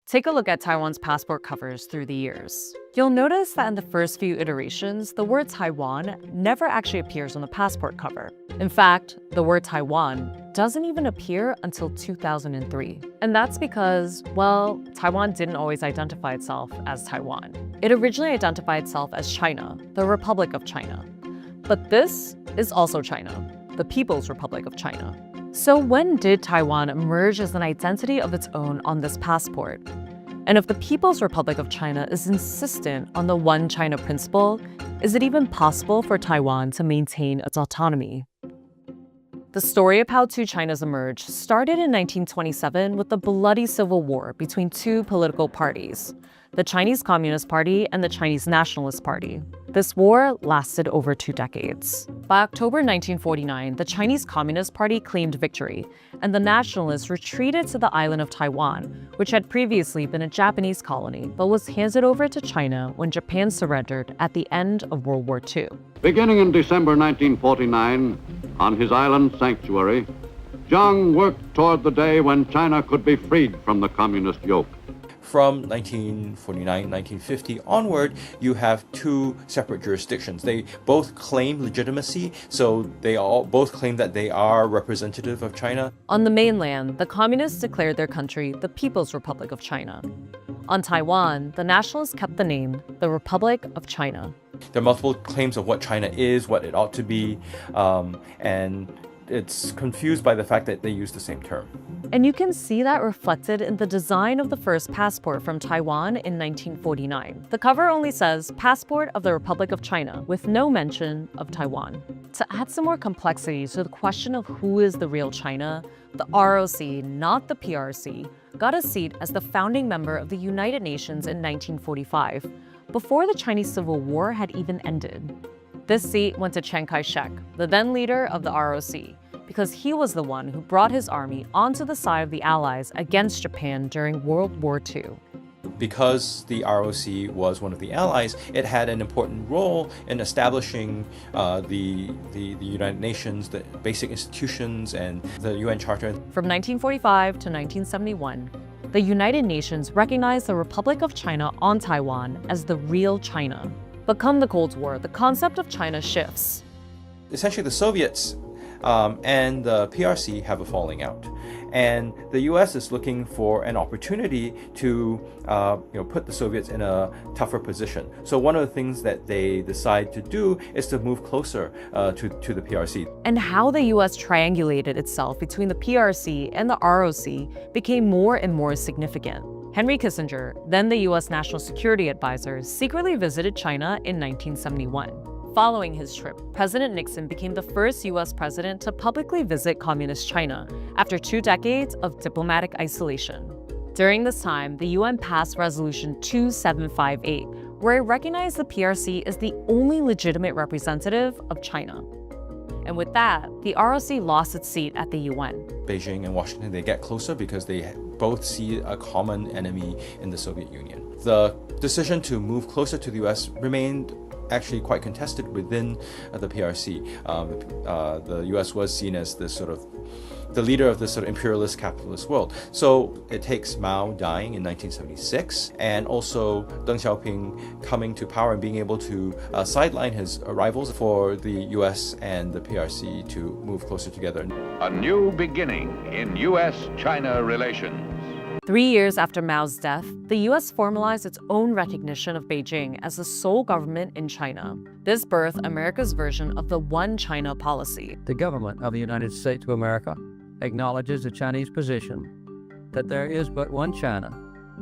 Take a look at Taiwan's passport covers through the years. You'll notice that in the first few iterations, the word Taiwan never actually appears on the passport cover. In fact, the word Taiwan doesn't even appear until 2003. And that's because, well, Taiwan didn't always identify itself as Taiwan. It originally identified itself as China, the Republic of China. But this is also China, the People's Republic of China. So when did Taiwan emerge as an identity of its own on this passport? And if the People's Republic of China is insistent on the One China principle, is it even possible for Taiwan to maintain its autonomy? The story of how two Chinas emerged started in 1927 with the bloody civil war between two political parties, the Chinese Communist Party and the Chinese Nationalist Party. This war lasted over 2 decades. By October 1949, the Chinese Communist Party claimed victory, and the Nationalists retreated to the island of Taiwan, which had previously been a Japanese colony, but was handed over to China when Japan surrendered at the end of World War II. Beginning in December 1949, on his island sanctuary, Jiang worked toward the day when China could be freed from the communist yoke. From 1949, 1950 onward, you have two separate jurisdictions. They both claim legitimacy, so they all both claim that they are representative of China. On the mainland, the communists declared their country the People's Republic of China. On Taiwan, the nationalists kept the name the Republic of China. There are multiple claims of what China is, what it ought to be, and it's confused by the fact that they use the same term. And you can see that reflected in the design of the first passport from Taiwan in 1949. The cover only says Passport of the Republic of China, with no mention of Taiwan. To add some more complexity to the question of who is the real China, the ROC, not the PRC, got a seat as the founding member of the United Nations in 1945, before the Chinese Civil War had even ended. This seat went to Chiang Kai-shek, the then leader of the ROC, because he was the one who brought his army onto the side of the Allies against Japan during World War II. Because the ROC was one of the allies, it had an important role in establishing the United Nations, the basic institutions, and the UN Charter. From 1945 to 1971, the United Nations recognized the Republic of China on Taiwan as the real China. But come the Cold War, the concept of China shifts. Essentially, the Soviets and the PRC have a falling out. And the US is looking for an opportunity to put the Soviets in a tougher position. So one of the things that they decide to do is to move closer to the PRC. And how the US triangulated itself between the PRC and the ROC became more and more significant. Henry Kissinger, then the US National Security Advisor, secretly visited China in 1971. Following his trip, President Nixon became the first US president to publicly visit Communist China after 2 decades of diplomatic isolation. During this time, the UN passed Resolution 2758, where it recognized the PRC as the only legitimate representative of China. And with that, the ROC lost its seat at the UN. Beijing and Washington, they get closer because they both see a common enemy in the Soviet Union. The decision to move closer to the US remained actually quite contested within the PRC. The US was seen as the leader of this sort of imperialist capitalist world. So it takes Mao dying in 1976 and also Deng Xiaoping coming to power and being able to sideline his rivals for the US and the PRC to move closer together. A new beginning in U.S.-China relations. 3 years after Mao's death, the US formalized its own recognition of Beijing as the sole government in China. This birthed America's version of the One China policy. The government of the United States of America acknowledges the Chinese position that there is but one China,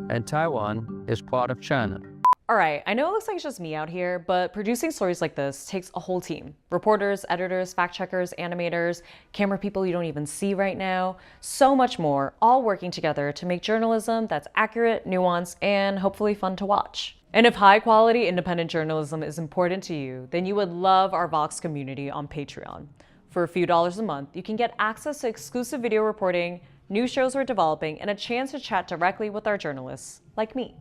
and Taiwan is part of China. All right, I know it looks like it's just me out here, but producing stories like this takes a whole team. Reporters, editors, fact checkers, animators, camera people you don't even see right now, so much more, all working together to make journalism that's accurate, nuanced, and hopefully fun to watch. And if high quality independent journalism is important to you, then you would love our Vox community on Patreon. For a few dollars a month, you can get access to exclusive video reporting, new shows we're developing, and a chance to chat directly with our journalists, like me.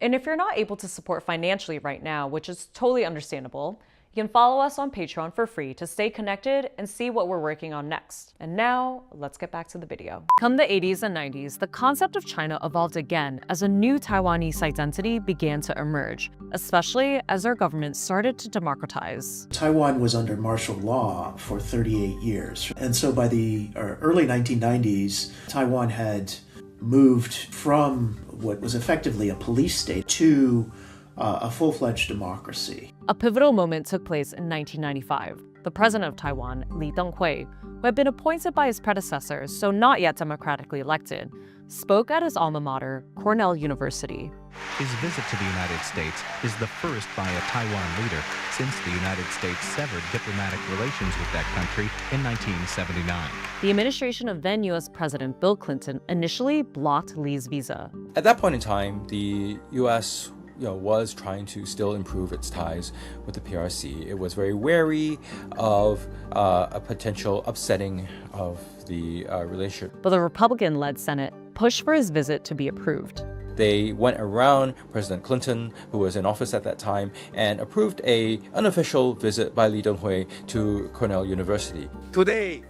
And if you're not able to support financially right now, which is totally understandable, You can follow us on Patreon for free to stay connected and see what we're working on next. And now, let's get back to the video. Come the 80s and 90s, the concept of China evolved again as a new Taiwanese identity began to emerge, especially as our government started to democratize. Taiwan was under martial law for 38 years. And so by the early 1990s, Taiwan had moved from what was effectively a police state to a full-fledged democracy. A pivotal moment took place in 1995. The president of Taiwan, Lee Teng-hui, who had been appointed by his predecessors, so not yet democratically elected, spoke at his alma mater, Cornell University. His visit to the United States is the first by a Taiwan leader since the United States severed diplomatic relations with that country in 1979. The administration of then U.S. President Bill Clinton initially blocked Lee's visa. At that point in time, the U.S. was trying to still improve its ties with the PRC. It was very wary of a potential upsetting of the relationship. But the Republican-led Senate pushed for his visit to be approved. They went around President Clinton, who was in office at that time, and approved an unofficial visit by Lee Teng-hui to Cornell University. Today,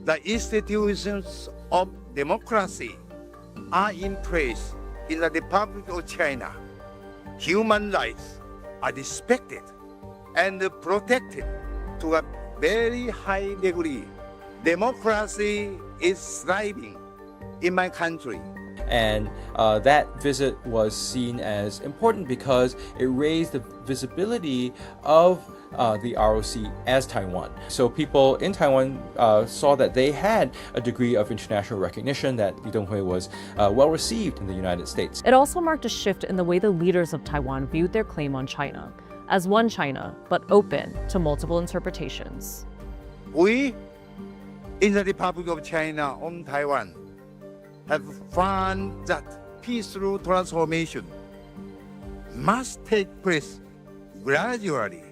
the institutions of democracy are in place in the Republic of China. Human rights are respected and protected to a very high degree. Democracy is thriving in my country. And that visit was seen as important because it raised the visibility of the ROC as Taiwan. So people in Taiwan saw that they had a degree of international recognition, that Lee Teng-hui was well received in the United States. It also marked a shift in the way the leaders of Taiwan viewed their claim on China, as one China, but open to multiple interpretations. We, in the Republic of China on Taiwan, have found that peaceful transformation must take place gradually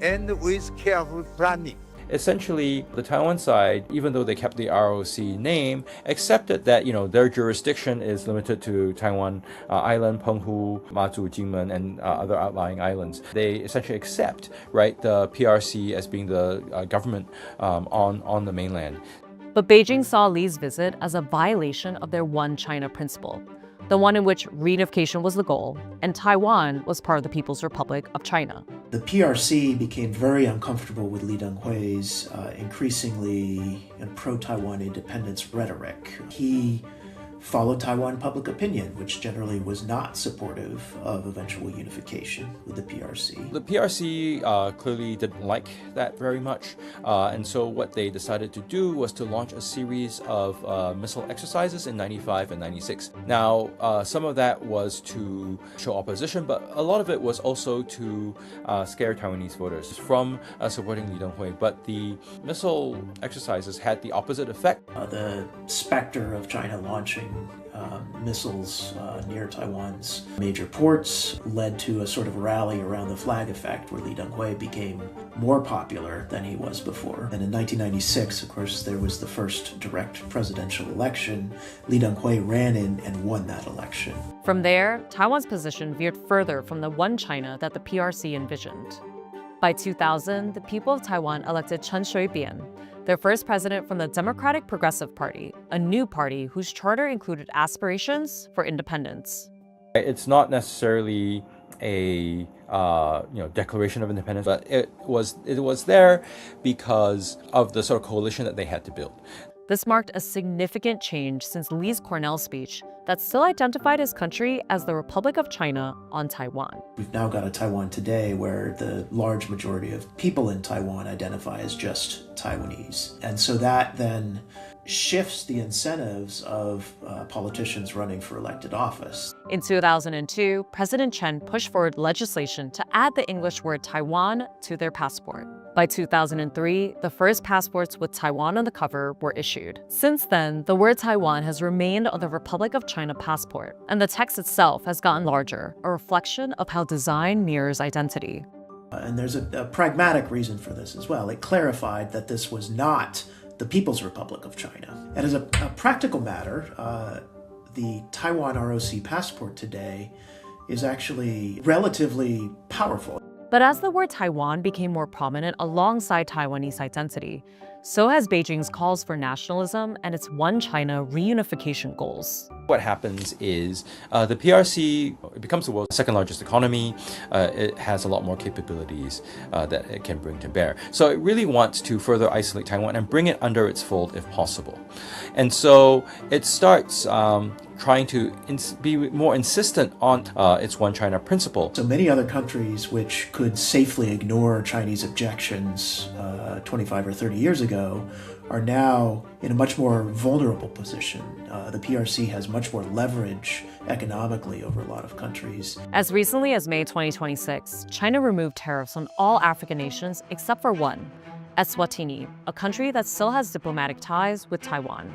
and with careful planning. Essentially, the Taiwan side, even though they kept the ROC name, accepted that their jurisdiction is limited to Taiwan Island, Penghu, Matsu, Jinmen, and other outlying islands. They essentially accept, the PRC as being the government on the mainland. But Beijing saw Lee's visit as a violation of their One China principle, the one in which reunification was the goal, and Taiwan was part of the People's Republic of China. The PRC became very uncomfortable with Lee Teng-hui's increasingly pro-Taiwan independence rhetoric. He followed Taiwan public opinion, which generally was not supportive of eventual unification with the PRC. The PRC clearly didn't like that very much, and so what they decided to do was to launch a series of missile exercises in 95 and 96. Now, some of that was to show opposition, but a lot of it was also to scare Taiwanese voters from supporting Lee Teng-hui. But the missile exercises had the opposite effect. The specter of China launching missiles near Taiwan's major ports led to a sort of rally around the flag effect, where Lee Teng-hui became more popular than he was before. And in 1996, of course, there was the first direct presidential election. Lee Teng-hui ran in and won that election. From there, Taiwan's position veered further from the one China that the PRC envisioned. By 2000, the people of Taiwan elected Chen Shui-bian, their first president from the Democratic Progressive Party, a new party whose charter included aspirations for independence. It's not necessarily a declaration of independence, but it was there because of the sort of coalition that they had to build. This marked a significant change since Lee's Cornell speech that still identified his country as the Republic of China on Taiwan. We've now got a Taiwan today where the large majority of people in Taiwan identify as just Taiwanese. And so that then shifts the incentives of politicians running for elected office. In 2002, President Chen pushed forward legislation to add the English word Taiwan to their passport. By 2003, the first passports with Taiwan on the cover were issued. Since then, the word Taiwan has remained on the Republic of China passport, and the text itself has gotten larger, a reflection of how design mirrors identity. And there's a pragmatic reason for this as well. It clarified that this was not the People's Republic of China. And as a practical matter, the Taiwan ROC passport today is actually relatively powerful. But as the word Taiwan became more prominent alongside Taiwanese identity, so has Beijing's calls for nationalism and its One China reunification goals. What happens is the PRC becomes the world's second largest economy. It has a lot more capabilities that it can bring to bear. So it really wants to further isolate Taiwan and bring it under its fold if possible. And so it starts trying to be more insistent on its One China principle. So many other countries which could safely ignore Chinese objections 25 or 30 years ago are now in a much more vulnerable position. The PRC has much more leverage economically over a lot of countries. As recently as May 2026, China removed tariffs on all African nations except for one, Eswatini, a country that still has diplomatic ties with Taiwan.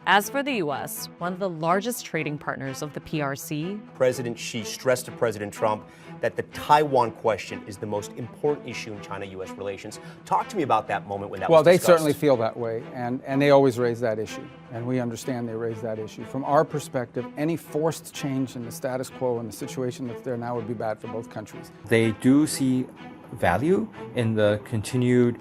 As for the US, one of the largest trading partners of the PRC, President Xi stressed to President Trump that the Taiwan question is the most important issue in China-US relations. Talk to me about that moment when that was discussed. Well, they certainly feel that way, and they always raise that issue, and we understand they raise that issue. From our perspective, any forced change in the status quo and the situation that's there now would be bad for both countries. They do see value in the continued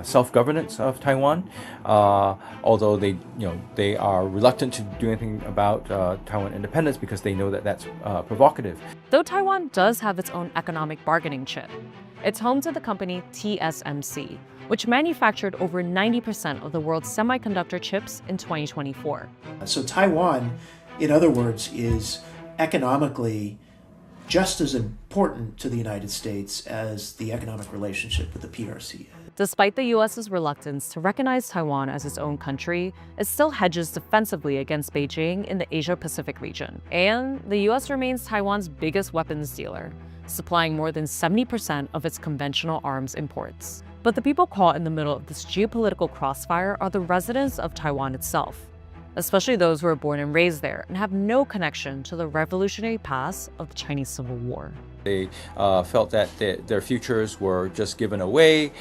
self-governance of Taiwan, although they are reluctant to do anything about Taiwan independence because they know that that's provocative. Though Taiwan does have its own economic bargaining chip, it's home to the company TSMC, which manufactured over 90% of the world's semiconductor chips in 2024. So Taiwan, in other words, is economically just as important to the United States as the economic relationship with the PRC. Despite the US's reluctance to recognize Taiwan as its own country, it still hedges defensively against Beijing in the Asia-Pacific region. And the US remains Taiwan's biggest weapons dealer, supplying more than 70% of its conventional arms imports. But the people caught in the middle of this geopolitical crossfire are the residents of Taiwan itself, especially those who were born and raised there and have no connection to the revolutionary past of the Chinese Civil War. They felt that their futures were just given away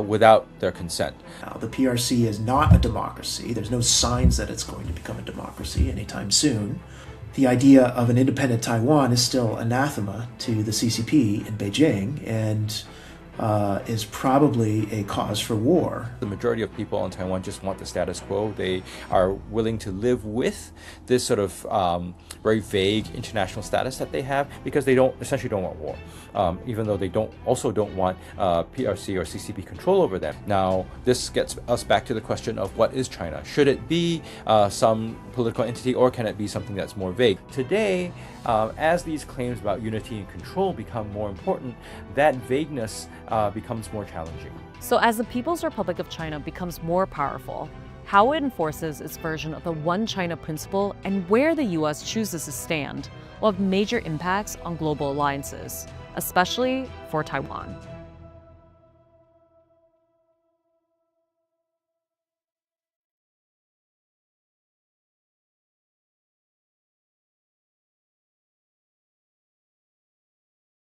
without their consent. Now, the PRC is not a democracy. There's no signs that it's going to become a democracy anytime soon. The idea of an independent Taiwan is still anathema to the CCP in Beijing and is probably a cause for war. The majority of people in Taiwan just want the status quo. They are willing to live with this sort of very vague international status that they have because they essentially don't want war, even though they also don't want PRC or CCP control over them. Now, this gets us back to the question of what is China? Should it be some political entity or can it be something that's more vague? Today, as these claims about unity and control become more important, that vagueness becomes more challenging. So as the People's Republic of China becomes more powerful, how it enforces its version of the One China principle and where the US chooses to stand will have major impacts on global alliances, especially for Taiwan.